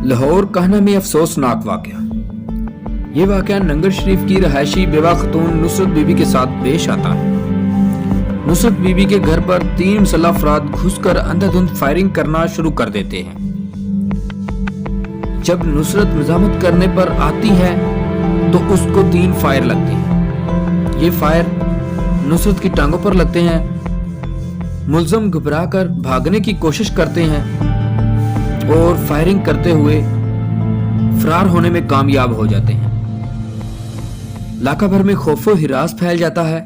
लाहौर कहना में अफसोसनाक वाकया। ये वाकया नंगल शरीफ की रहायशी बेवा खतून नुसरत बीबी के साथ पेश आता है। नुसरत बीबी के घर पर 3 मुसल्लह अफराद घुसकर अंधाधुंध फायरिंग करना शुरू कर देते हैं। जब नुसरत मजामत करने पर आती है तो उसको 3 फायर लगते हैं। ये फायर नुसरत की टांगों पर लगते हैं। मुलजम घबराकर भागने की कोशिश करते हैं और फायरिंग करते हुए फरार होने में कामयाब हो जाते हैं। इलाका भर में खौफो हिरास फैल जाता है।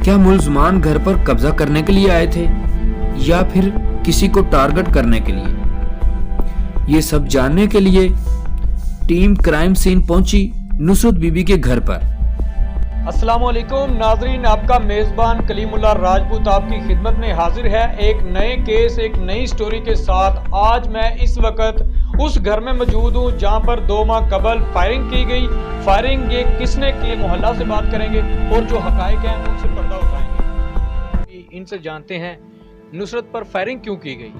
क्या मुलजमान घर पर कब्जा करने के लिए आए थे या फिर किसी को टारगेट करने के लिए? ये सब जानने के लिए टीम क्राइम सीन पहुंची नुसरत बीबी के घर पर। अस्सलामुअलैकुम नाजरीन, आपका मेज़बान कलीमुल्लाह राजपूत आपकी खिदमत में हाजिर है एक नए केस, एक नई स्टोरी के साथ। आज मैं इस वक्त उस घर में मौजूद हूँ जहाँ पर 2 माह कबल फायरिंग की गई। फायरिंग ये किसने की, मोहल्ला से बात करेंगे और जो हकायक हैं उनसे पर्दा उठाएंगे। इनसे जानते हैं नुसरत पर फायरिंग क्यों की गई।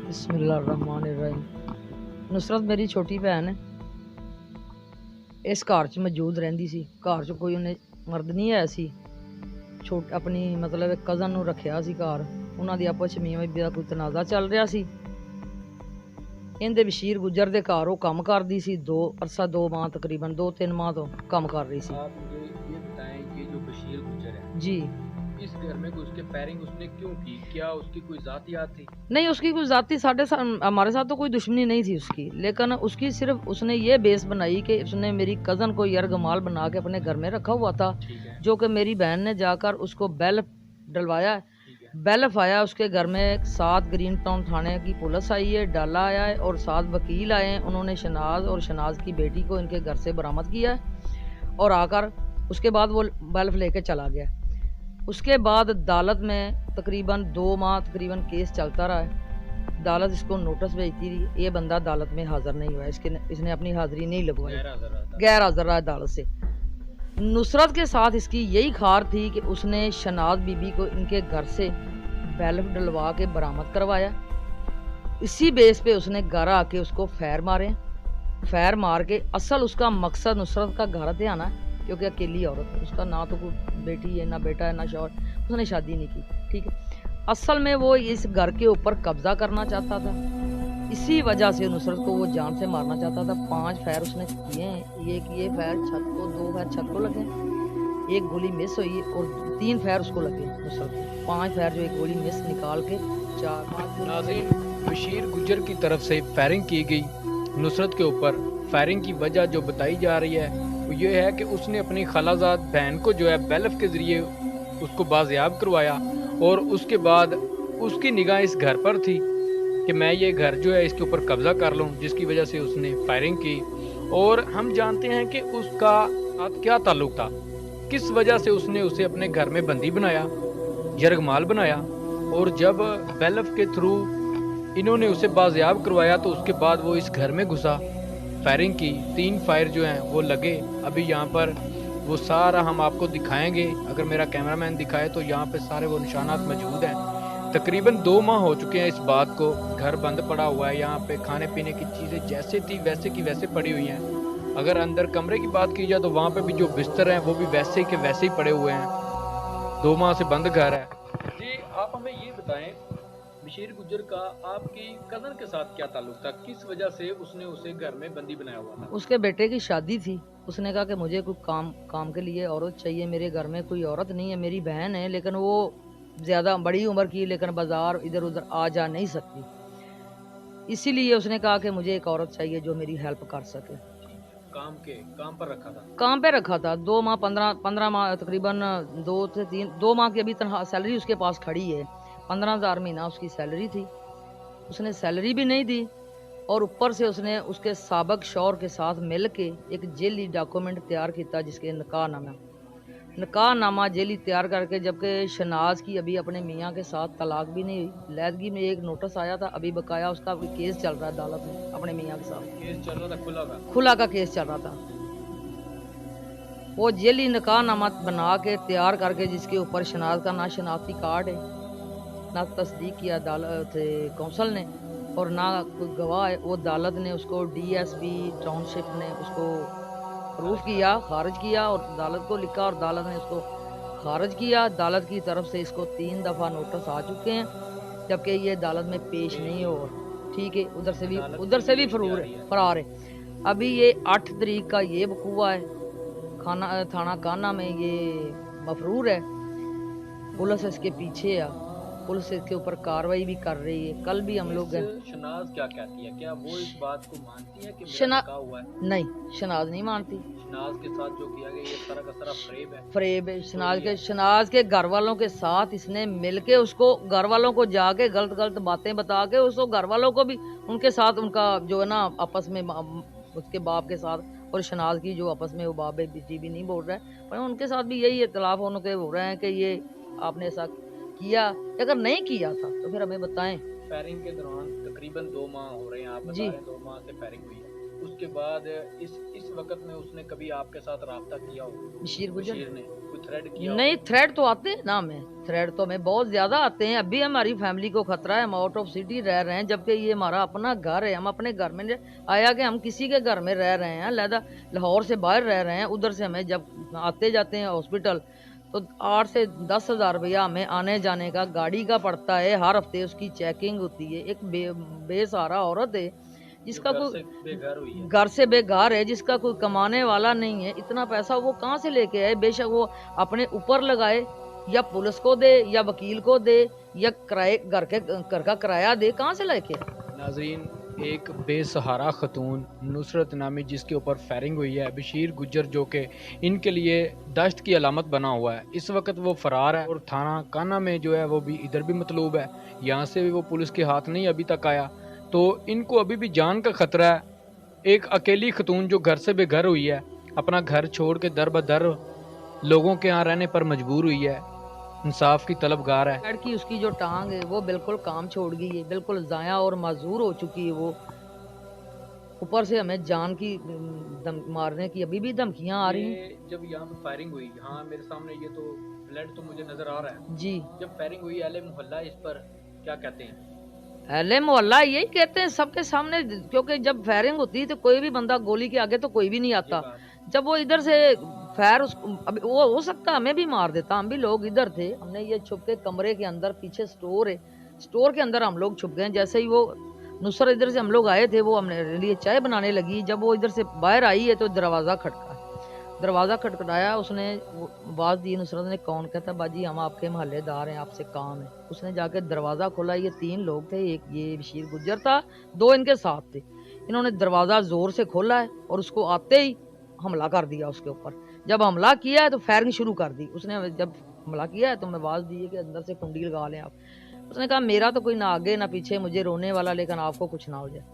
बिस्मिल्लाहिर्रहमानिर्रहीम। नुसरत मेरी छोटी भैन है। इस घर च मौजूद रहिंदी सी। घर च कोई उन्हें मर्द नहीं है सी। अपनी मतलब एक कज़न नूं रखिया सी घर। उन्हां दी आपस च मियां बीबी दा कोई तनाज़ा चल रहा सी। इहदे बशीर गुजर दे घर वो काम करदी सी। 2 माह तकरीबन 2-3 माह तो काम कर रही सी। आप मुझे ये बताएं, ये जो बशीर गुजर है जी, इस घर में उसके फायरिंग उसने क्यों की? क्या उसकी कोई ज़ाती याद थी? नहीं, उसकी कोई ज़ाती हमारे साथ तो कोई दुश्मनी नहीं थी उसकी, लेकिन उसकी सिर्फ उसने ये बेस बनाई कि उसने मेरी कज़न को यरगमाल बना के अपने घर में रखा हुआ था, जो कि मेरी बहन ने जाकर उसको बेल डलवाया। बेल आया उसके घर में। 7 ग्रीन टाउन थाने की पुलिस आई है, डाला आया है और 7 वकील आए हैं। उन्होंने शनाज और शनाज की बेटी को इनके घर से बरामद किया है और आकर उसके बाद वो बेल लेके चला गया। उसके बाद अदालत में तकरीबन 2 माह तकरीबन केस चलता रहा है। अदालत इसको नोटिस भेजती रही। ये बंदा अदालत में हाजिर नहीं हुआ। इसने अपनी हाजिरी नहीं लगवाई, गैर हाजिर रहा अदालत से। नुसरत के साथ इसकी यही खार थी कि उसने शनाज बीबी को इनके घर से बैलफ डलवा के बरामद करवाया। इसी बेस पे उसने घर आके उसको फैर मार के असल उसका मकसद नुसरत का घर थे आना, क्योंकि अकेली औरत है। उसका ना तो कोई बेटी है, ना बेटा है, ना शौहर। उसने शादी नहीं की, ठीक है। असल में वो इस घर के ऊपर कब्जा करना चाहता था। इसी वजह से नुसरत को वो जान से मारना चाहता था। 5 फायर उसने किए हैं। ये फायर छत को, 2 फायर छत को लगे, 1 गोली मिस हुई और 3 फायर उसको लगे नुसरत को। 5 फायर जो 1 गोली मिस निकाल के 4-5। नाज़रीन, बशीर गुजर की तरफ से फायरिंग की गई नुसरत के ऊपर। फायरिंग की वजह जो बताई जा रही है वो ये है कि उसने अपनी खालाजाद बहन को जो है बेलफ के ज़रिए उसको बाजियाब करवाया और उसके बाद उसकी निगाह इस घर पर थी कि मैं ये घर जो है इसके ऊपर कब्ज़ा कर लूँ, जिसकी वजह से उसने फायरिंग की। और हम जानते हैं कि उसका साथ क्या ताल्लुक़ था, किस वजह से उसने उसे अपने घर में बंदी बनाया, यरगमाल बनाया। और जब बेलफ के थ्रू इन्होंने उसे बाजियाब करवाया तो उसके बाद वो इस घर में घुसा, फायरिंग की। 3 फायर जो हैं वो लगे। अभी यहाँ पर वो सारा हम आपको दिखाएंगे, अगर मेरा कैमरामैन दिखाए तो यहाँ पे सारे वो निशानात मौजूद हैं। तकरीबन 2 माह हो चुके हैं इस बात को। घर बंद पड़ा हुआ है। यहाँ पे खाने पीने की चीज़ें जैसे थी वैसे की वैसे पड़ी हुई हैं। अगर अंदर कमरे की बात की जाए तो वहाँ पे भी जो बिस्तर हैं वो भी वैसे के वैसे ही पड़े हुए हैं। 2 माह से बंद घर है। जी, आप हमें ये बताएं, बशीर गुजर का आपकी कज़न के साथ क्या ताल्लुक था? किस वजह से उसने उसे घर में बंदी बनाया हुआ था? उसके बेटे की शादी थी। उसने कहा कि मुझे कोई काम के लिए औरत चाहिए। मेरे घर में कोई औरत नहीं है। मेरी बहन है लेकिन वो ज़्यादा बड़ी उम्र की, लेकिन बाजार इधर उधर आ जा नहीं सकती। इसीलिए उसने कहा कि मुझे एक औरत चाहिए जो मेरी हेल्प कर सके। काम पर रखा था? काम पे रखा था। 2 माह 15 माह तकरीबन 2 माह की अभी तनख्वाह सैलरी उसके पास खड़ी है। 15,000 महीना उसकी सैलरी थी। उसने सैलरी भी नहीं दी और ऊपर से उसने उसके साबक शौहर के साथ मिल के एक जेली डॉक्यूमेंट तैयार किया, जिसके निकाहनामा जेली तैयार करके, जबकि शनाज की अभी अपने मियाँ के साथ तलाक भी नहीं हुई। लैदगी में एक नोटिस आया था, अभी बकाया उसका केस चल रहा है अदालत में। अपने मियाँ के साथ केस चल रहा था, खुला का केस चल रहा था। वो जेली निकाहनामा बना के तैयार करके, जिसके ऊपर शनाज का ना शनाख्ती कार्ड है ना तस्दीक किया अदालत कौंसल ने, और ना कोई गवाह है। वो अदालत ने उसको DSP टाउनशिप ने उसको प्रूफ किया, खारिज किया, और अदालत को लिखा और अदालत ने उसको खारिज किया। अदालत की तरफ से इसको 3 दफ़ा नोटिस आ चुके हैं, जबकि ये अदालत में पेश नहीं हो। ठीक है, उधर से भी फरार है। अभी ये 8 तारीख का ये वकूआ है, थाना काना में ये मफरूर है। पुलिस इसके पीछे है, पुलिस इसके ऊपर कार्रवाई भी कर रही है। कल भी हम लोग शनाज क्या कहती है, क्या वो इस बात को मानती है कि शना मेरा हुआ है? नहीं, शनाज नहीं मानती। शनाज के साथ जो किया गया ये सारा का सारा फरेब है। शनाज के घर वालों के साथ इसने मिलके उसको, घर वालों को जाके गलत बातें बता के उसको, घर वालों को भी उनके साथ उनका जो है ना आपस में उसके बाप के साथ और शनाज की जो आपस में वो बाप बेटी भी नहीं बोल रहा है, पर उनके साथ भी यही इतलाफ होने के हो रहे हैं कि ये आपने ऐसा किया। अगर नहीं किया था तो फिर हमें बताएं। फायरिंग के दौरान तकरीबन 2 माह हो रहे हैं, आप बता रहे हैं 2 माह से फायरिंग हुई है। उसके बाद इस वक्त में उसने कभी आपके साथ राब्ता किया हो? बशीर ने कोई थ्रेड किया? नहीं, थ्रेड तो आते हैं ना, हमें थ्रेड तो हमें बहुत ज्यादा आते हैं। अभी हमारी फैमिली को खतरा है, हम आउट ऑफ सिटी रह रहे हैं, जबकि ये हमारा अपना घर है। हम अपने घर में आया कि हम किसी के घर में रह रहे हैं, लहदा लाहौर से बाहर रह रहे हैं। उधर से हमें जब आते जाते हैं हॉस्पिटल तो 8 से 10 हज़ार रुपया हमें आने जाने का गाड़ी का पड़ता है। हर हफ्ते उसकी चेकिंग होती है। एक बेसहारा औरत है जिसका कोई घर से बेघर है, जिसका कोई कमाने वाला नहीं है। इतना पैसा वो कहाँ से लेके आए? बेशक वो अपने ऊपर लगाए या पुलिस को दे या वकील को दे या घर का किराया दे, कहाँ से लेके? नाज़रीन, एक बेसहारा खतून नुसरत नामी जिसके ऊपर फायरिंग हुई है, बशीर गुज्जर जो कि इनके लिए दहशत की अलामत बना हुआ है, इस वक्त वो फरार है और थाना काना में जो है वो भी इधर भी मतलूब है। यहाँ से भी वो पुलिस के हाथ नहीं अभी तक आया, तो इनको अभी भी जान का खतरा है। एक अकेली खतून जो घर से बेघर हुई है, अपना घर छोड़ के दर बदर लोगों के यहाँ रहने पर मजबूर हुई है, इंसाफ की तलबगार है। लड़की उसकी जो टांग है वो बिल्कुल काम छोड़ गई है, बिल्कुल ज़ाया और माजूर हो चुकी है। वो ऊपर से हमें जान की मारने की अभी भी धमकियां आ रही हैं। जब यहाँ पे फायरिंग हुई, हाँ मेरे सामने ये तो ब्लड तो मुझे नजर आ रहा है जी। जब फायरिंग हुई, अहले मोहल्ला इस पर क्या कहते हैं? अहले मोहल्ला यही कहते हैं सबके सामने, क्योंकि जब फायरिंग होती है तो कोई भी बंदा गोली के आगे तो कोई भी नहीं आता। जब वो इधर से फायर अब वो हो सकता हमें भी मार देता। हम भी लोग इधर थे, हमने ये छुप के कमरे के अंदर, पीछे स्टोर है, स्टोर के अंदर हम लोग छुप गए। जैसे ही वो नुसरत इधर से हम लोग आए थे, वो हमने लिए चाय बनाने लगी। जब वो इधर से बाहर आई है तो दरवाज़ा खटखटाया। उसने आवाज़ दी नुसरत ने, कौन? कहता बाजी हम आपके महल्लेदार हैं, आपसे काम है। उसने जाके दरवाज़ा खोला। ये 3 लोग थे, एक ये बशीर गुज्जर था, 2 इनके साथ थे। इन्होंने दरवाज़ा ज़ोर से खोला है और उसको आते ही हमला कर दिया उसके ऊपर। जब हमला किया है तो फायरिंग शुरू कर दी उसने। जब हमला किया है तो मैं आवाज़ दी है कि अंदर से कुंडी लगा लें आप। उसने कहा मेरा तो कोई ना आगे ना पीछे, मुझे रोने वाला, लेकिन आपको कुछ ना हो जाए।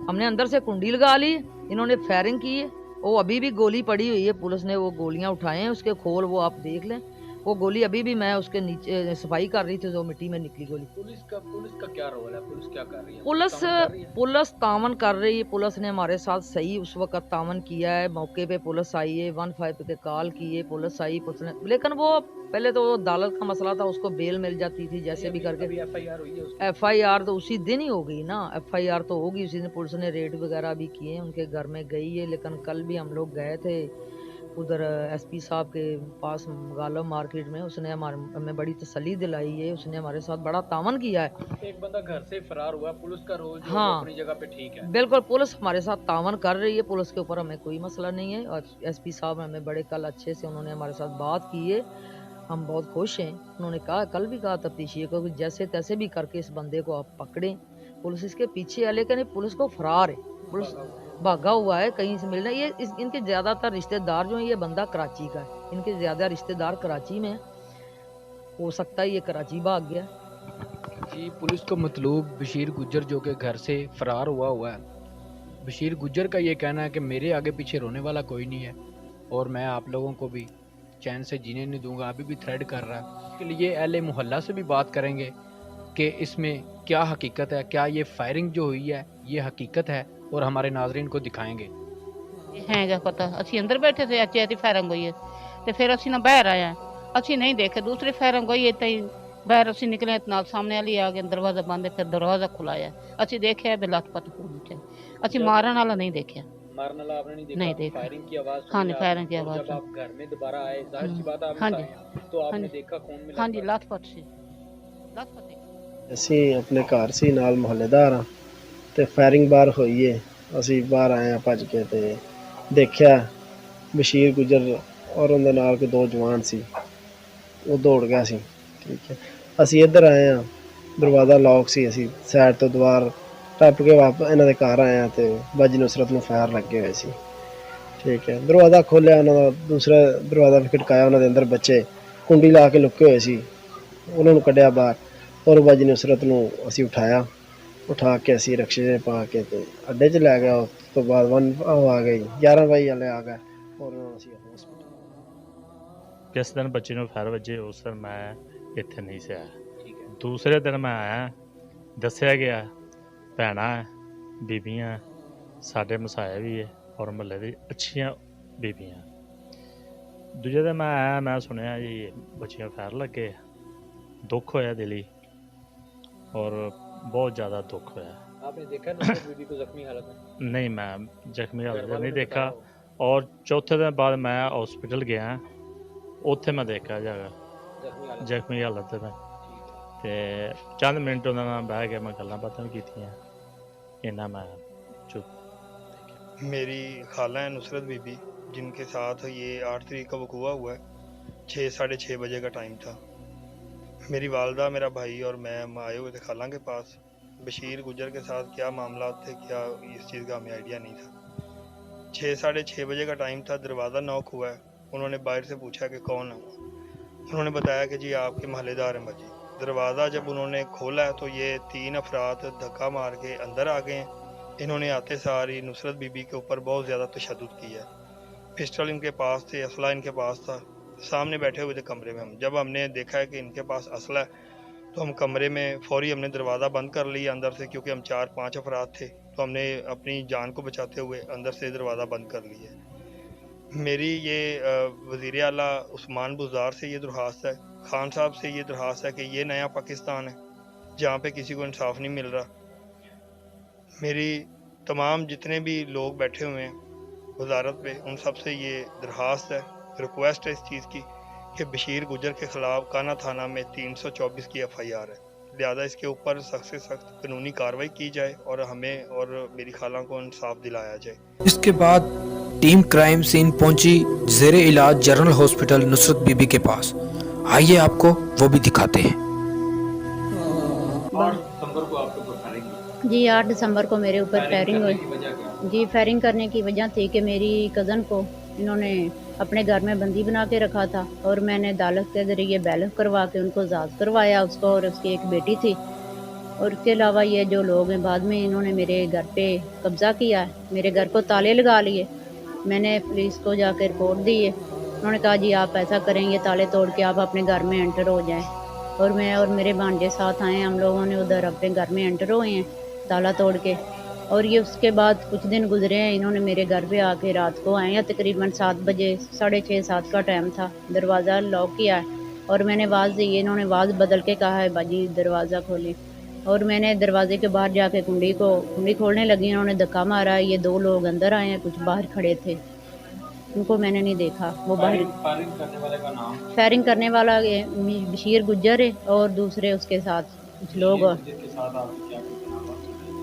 हमने अंदर से कुंडी लगा ली, इन्होंने फायरिंग की है। वो अभी भी गोली पड़ी हुई है, पुलिस ने वो गोलियां उठाए हैं, उसके खोल वो आप देख लें। वो गोली अभी भी मैं उसके नीचे सफाई कर रही थी, जो मिट्टी में निकली गोली। पुलिस का क्या रोल है? पुलिस क्या कर रही है? पुलिस तावन कर रही है। पुलिस ने हमारे साथ सही उस वक्त तावन किया है। मौके पे पुलिस आई है, 15 पे कॉल की है, पुलिस आई, पुलिस ने, लेकिन वो पहले तो अदालत का मसला था, उसको बेल मिल जाती थी जैसे भी करके। FIR हुई है? FIR तो उसी दिन ही हो गई ना, FIR तो होगी उसी दिन। पुलिस ने रेड वगैरह भी किए, उनके घर में गई है। लेकिन कल भी हम लोग गए थे उधर SP साहब के पास गालो मार्केट में। उसने हमें बड़ी तसल्ली दिलाई है, उसने हमारे साथ बड़ा तावन किया है। एक बंदा घर से फरार हुआ, पुलिस का रोल जो हाँ, अपनी जगह पे ठीक है। बिल्कुल पुलिस हमारे साथ तावन कर रही है, पुलिस के ऊपर हमें कोई मसला नहीं है। और SP साहब हमें बड़े कल अच्छे से उन्होंने हमारे साथ बात की है, हम बहुत खुश हैं। उन्होंने कहा, कल भी कहा तफ्तीशी को जैसे तैसे भी करके इस बंदे को आप पकड़ें, पुलिस इसके पीछे है। लेकिन पुलिस को फरार है, पुलिस भागा हुआ है, कहीं से मिलना। ये इनके ज्यादातर रिश्तेदार जो हैं, ये बंदा कराची का है, इनके ज्यादा रिश्तेदार कराची में, हो सकता है ये कराची भाग गया जी। पुलिस को मतलूब बशीर गुज्जर जो कि घर से फरार हुआ है। बशीर गुज्जर का ये कहना है कि मेरे आगे पीछे रोने वाला कोई नहीं है और मैं आप लोगों को भी चैन से जीने नहीं दूंगा। अभी भी थ्रेड कर रहा है। इसके लिए अहले मोहल्ला से भी बात करेंगे कि इसमें क्या हकीकत है, क्या ये फायरिंग जो हुई है ये हकीकत है, और हमारे नाजरीन को दिखाएंगे। ਹੈਗਾ ਪਤਾ ਅਸੀਂ ਅੰਦਰ ਬੈਠੇ थे अच्छी फायरिंग हुई है तो फिर ਅਸੀਂ ना बाहर आया, ਅਸੀਂ नहीं देखे दूसरी फायरिंग हुई है। ਬਾਹਰ ਅਸੀਂ ਨਿਕਲੇ ਨਾਲ ਸਾਹਮਣੇ ਵਾਲੀ ਆ ਕੇ ਦਰਵਾਜ਼ਾ ਬੰਦ ਹੈ, ਫਿਰ ਦਰਵਾਜ਼ਾ ਖੁਲਾਇਆ, ਅਸੀਂ ਦੇਖਿਆ ਵੀ ਲੱਤ-ਪੱਤ ਹੋਣੀ ਚਾਹੀਦੀ, ਅਸੀਂ ਮਾਰਨ वाला नहीं देखा। मारने वाला आपने नहीं देखा? नहीं देखा। फायरिंग की आवाज हाँ सुनी जी, फायरिंग की और आवाज जब सुनी। आप घर में दोबारा आए, जाहिर सी बात आप हाँ नहीं जी। आए, तो आपने हाँ जी। देखा खून मिला? हाँ जी, ਲੱਤ-ਪੱਤ ਸੀ, ਲੱਤ-ਪੱਤ ਸੀ। ਅਸੀਂ ਆਪਣੇ ਘਰ ਸੀ ਨਾਲ ਮੁਹੱਲੇਦਾਰ ਹਾਂ ਤੇ ਫਾਇਰਿੰਗ ਬਾਹਰ ਹੋਈ ਏ। ਅਸੀਂ ਬਾਹਰ ਆਏ ਹਾਂ ਭੱਜ ਕੇ ਤੇ ਦੇਖਿਆ ਬਸ਼ੀਰ ਗੁੱਜਰ ਔਰ ਉਹਦੇ ਨਾਲ ਕੋਈ ਦੋ ਜਵਾਨ ਸੀ, ਉਹ ਦੌੜ ਗਿਆ ਸੀ। ਠੀਕ ਹੈ, ਅਸੀਂ ਇੱਧਰ ਆਏ ਹਾਂ, ਦਰਵਾਜ਼ਾ ਲੌਕ ਸੀ, ਅਸੀਂ ਸਾਈਡ ਤੋਂ ਦੀਵਾਰ ਟੱਪ ਕੇ ਵਾਪਸ ਇਹਨਾਂ ਦੇ ਘਰ ਆਏ ਹਾਂ ਤੇ ਬਾਜੀ ਨੁਸਰਤ ਨੂੰ ਫਾਇਰ ਲੱਗੇ ਹੋਏ ਸੀ। ਠੀਕ ਹੈ, ਦਰਵਾਜ਼ਾ ਖੋਲ੍ਹਿਆ, ਉਹਨਾਂ ਦਾ ਦੂਸਰਾ ਦਰਵਾਜ਼ਾ ਵੀ ਖਟਕਾਇਆ, ਉਹਨਾਂ ਦੇ ਅੰਦਰ ਬੱਚੇ ਕੁੰਡੀ ਲਾ ਕੇ ਲੁਕੇ ਹੋਏ ਸੀ, ਉਹਨਾਂ ਨੂੰ ਕੱਢਿਆ ਬਾਹਰ ਔਰ ਬਾਜੀ ਨੁਸਰਤ ਨੂੰ ਅਸੀਂ ਉਠਾ ਕੇ ਅਸੀਂ ਰਕਸ਼ੇ 'ਚ ਪਾ ਕੇ ਤੇ ਅੱਡੇ 'ਚ ਲੈ ਗਿਆ। ਉਸ ਤੋਂ ਬਾਅਦ ਉਹ ਆ ਗਈ 11 ਵਜੇ ਵਾਲੇ ਆ ਗਏ ਔਰ ਉਹਨਾਂ ਨੂੰ ਅਸੀਂ ਹਸਪੀਟਲ। ਜਿਸ ਦਿਨ ਬੱਚੇ ਨੂੰ ਫਾਇਰ ਵੱਜੇ ਉਸ ਦਿਨ ਮੈਂ ਇੱਥੇ ਨਹੀਂ ਸੀ ਆਇਆ। ਦੂਸਰੇ ਦਿਨ ਮੈਂ ਆਇਆ, ਦੱਸਿਆ ਗਿਆ ਭੈਣਾਂ ਬੀਬੀਆਂ ਸਾਡੇ ਮਸਾਇਆ ਵੀ ਹੈ ਔਰ ਮਹੱਲੇ ਦੀ ਅੱਛੀਆਂ ਬੀਬੀਆਂ। ਦੂਜੇ ਦਿਨ ਮੈਂ ਆਇਆ, ਮੈਂ ਸੁਣਿਆ ਜੀ ਬੱਚੀਆਂ ਫਾਇਰ ਲੱਗੇ, ਦੁੱਖ ਹੋਇਆ ਦਿਲੀ ਔਰ बहुत ज़्यादा दुख होया। आपने देखा नुसरत बीबी को जख्मी हालत में? नहीं, मैं जख्मी हालत में नहीं देखा और चौथे दिन बाद मैं हॉस्पिटल गया, उत्थे मैं देखा जाकर जख्मी हालत में ते चंद मिनट उन्होंने नाल बह के मैं गल्लां बातां भी कीतियां, इन्ना मैं चुप। मेरी खाला है नुसरत बीबी, जिनके साथ ये 8 तारीख का वकूआ हुआ है। 6 साढ़े 6 बजे का टाइम था। मेरी वालदा, मेरा भाई और मैं हम आए हुए थे खाला के पास। बशीर गुजर के साथ क्या मामला थे, क्या इस चीज़ का हमें आइडिया नहीं था। 6 साढ़े 6 बजे का टाइम था, दरवाज़ा नॉक हुआ है। उन्होंने बाहर से पूछा कि कौन है। उन्होंने बताया कि जी आपके महल्लेदार हैं बाजी। दरवाज़ा जब उन्होंने खोला है तो ये 3 अफराद धक्का मार के अंदर आ गए हैं। इन्होंने आते सारी नुसरत बीबी के ऊपर बहुत ज़्यादा तशद्दुद किया है। पिस्टल इनके पास थे, असला इनके पास था, सामने बैठे हुए थे कमरे में। हम जब हमने देखा है कि इनके पास असला है तो हम कमरे में फौरी हमने दरवाज़ा बंद कर लिया अंदर से, क्योंकि हम 4-5 अफराद थे, तो हमने अपनी जान को बचाते हुए अंदर से दरवाज़ा बंद कर लिया। मेरी ये वज़ीर आला उस्मान बुज़दार से ये दरख्वास्त है, खान साहब से ये दरख्वास्त है कि ये नया पाकिस्तान है जहाँ पे किसी को इंसाफ नहीं मिल रहा। मेरी तमाम जितने भी लोग बैठे हुए हैं वजारत पे, उन सब से ये दरख्वास्त है, रिक्वेस्ट है इस चीज़ की कि बशीर गुजर के ख़िलाफ़ काना थाना में 324 की FIR है, लिहाजा इसके ऊपर सख्त से सख्त कानूनी कार्रवाई की जाए और हमें और मेरी खाला को इंसाफ दिलाया जाए। इसके बाद टीम क्राइम सीन पहुंची जेरे इलाज जनरल हॉस्पिटल नुसरत बीबी के पास। आइए आपको वो भी दिखाते हैं। 8 दिसंबर को आपके ऊपर फायरिंग हुई। जी 8 दिसंबर को मेरे ऊपर फायरिंग हुई। की वजह क्या? जी फायरिंग करने की वजह थी कि मेरी कज़न को इन्होंने अपने घर में बंदी बना के रखा था और मैंने अदालत के ज़रिए बैलफ करवा के उनको आज़ाद करवाया, उसको और उसकी एक बेटी थी। और उसके अलावा ये जो लोग हैं बाद में इन्होंने मेरे घर पे कब्ज़ा किया है, मेरे घर को ताले लगा लिए। मैंने पुलिस को जाकर रिपोर्ट दी है, उन्होंने कहा जी आप ऐसा करें, ये ताले तोड़ के आप अपने घर में एंटर हो जाएं। और मैं और मेरे भांजे साथ आए, हम लोगों ने उधर अपने घर में एंटर हुए हैं ताला तोड़ के। और ये उसके बाद कुछ दिन गुजरे हैं, इन्होंने मेरे घर पे आके रात को आए हैं, तकरीबन 7 बजे, 6:30-7 का टाइम था। दरवाज़ा लॉक किया है और मैंने आवाज़ दी, इन्होंने आवाज़ बदल के कहा है बाजी दरवाज़ा खोलें। और मैंने दरवाजे के बाहर जाके कुंडी खोलने लगी, इन्होंने धक्का मारा। ये 2 लोग अंदर आए हैं, कुछ बाहर खड़े थे, उनको मैंने नहीं देखा। वो बाहर फायरिंग करने वाले का नाम? फायरिंग करने वाला ये बशीर गुज्जर है और दूसरे उसके साथ कुछ लोग और जिसके साथ आपने क्या किया?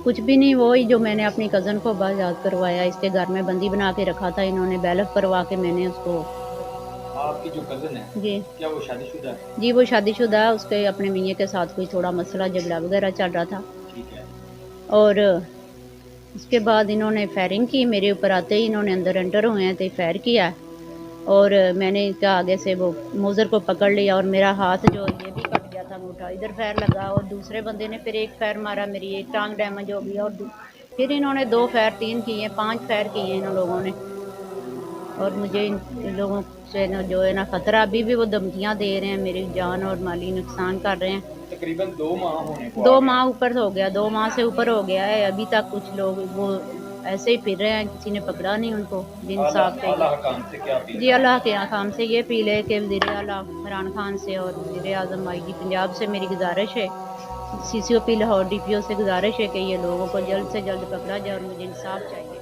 कुछ भी नहीं, वही जो मैंने अपनी कज़न को आज़ाद करवाया, इसके घर में बंदी बना के रखा था, इन्होंने बैलफ करवा के मैंने उसको। आपकी जो कज़न है जी क्या वो शादीशुदा है? जी वो शादीशुदा है, उसके अपने मियाँ के साथ कोई थोड़ा मसला झगड़ा वगैरह चल रहा था। ठीक है। और उसके बाद इन्होंने फायरिंग की, मेरे ऊपर आते ही इन्होंने अंदर एंटर हुए हैं तो फायर किया है। और मैंने इनका आगे से वो मोज़र को पकड़ लिया और मेरा हाथ जो ये भी कट गया था मोटा, इधर फायर लगा। और दूसरे बंदे ने फिर एक फायर मारा, मेरी एक टांग डैमेज हो गई। और फिर इन्होंने 2 फायर 3 किए, 5 फायर किए इन लोगों ने। और मुझे इन लोगों से जो है ना खतरा, अभी भी वो धमकियाँ दे रहे हैं, मेरी जान और माली नुकसान कर रहे हैं। तकरीबन 2 माह होने को 2 माह ऊपर हो गया, 2 माह से ऊपर हो गया है। अभी तक कुछ लोग वो ऐसे ही फिर रहे हैं, किसी ने पकड़ा नहीं उनको। इंसाफ चाहिए जी। अल्लाह के खाम से ये अपील है कि वज़ीर आला इमरान खान से और वज़ीर आज़म आईजी पंजाब से मेरी गुजारिश है, CCOP लाहौर DPO से गुजारिश है कि ये लोगों को जल्द से जल्द पकड़ा जाए और मुझे इंसाफ चाहिए।